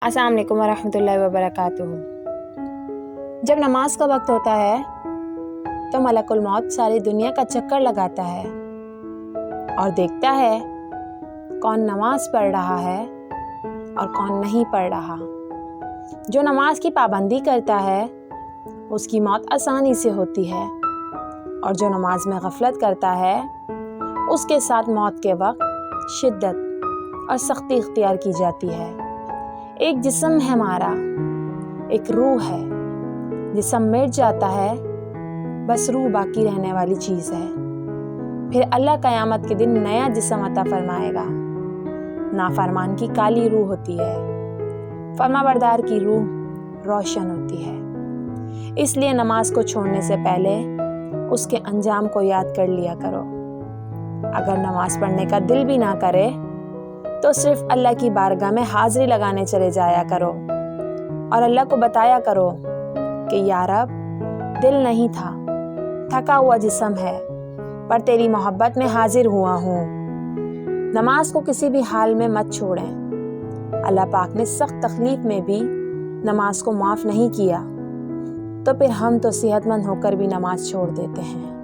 السلام علیکم ورحمۃ اللہ وبرکاتہ۔ جب نماز کا وقت ہوتا ہے تو ملک الموت ساری دنیا کا چکر لگاتا ہے اور دیکھتا ہے کون نماز پڑھ رہا ہے اور کون نہیں پڑھ رہا۔ جو نماز کی پابندی کرتا ہے اس کی موت آسانی سے ہوتی ہے، اور جو نماز میں غفلت کرتا ہے اس کے ساتھ موت کے وقت شدت اور سختی اختیار کی جاتی ہے۔ ایک جسم ہے ہمارا، ایک روح ہے۔ جسم مٹ جاتا ہے، بس روح باقی رہنے والی چیز ہے۔ پھر اللہ قیامت کے دن نیا جسم عطا فرمائے گا۔ نافرمان کی کالی روح ہوتی ہے، فرمانبردار کی روح روشن ہوتی ہے۔ اس لیے نماز کو چھوڑنے سے پہلے اس کے انجام کو یاد کر لیا کرو۔ اگر نماز پڑھنے کا دل بھی نہ کرے تو صرف اللہ کی بارگاہ میں حاضری لگانے چلے جایا کرو اور اللہ کو بتایا کرو کہ یا رب، دل نہیں تھا، تھکا ہوا جسم ہے، پر تیری محبت میں حاضر ہوا ہوں۔ نماز کو کسی بھی حال میں مت چھوڑیں۔ اللہ پاک نے سخت تکلیف میں بھی نماز کو معاف نہیں کیا، تو پھر ہم تو صحت مند ہو کر بھی نماز چھوڑ دیتے ہیں۔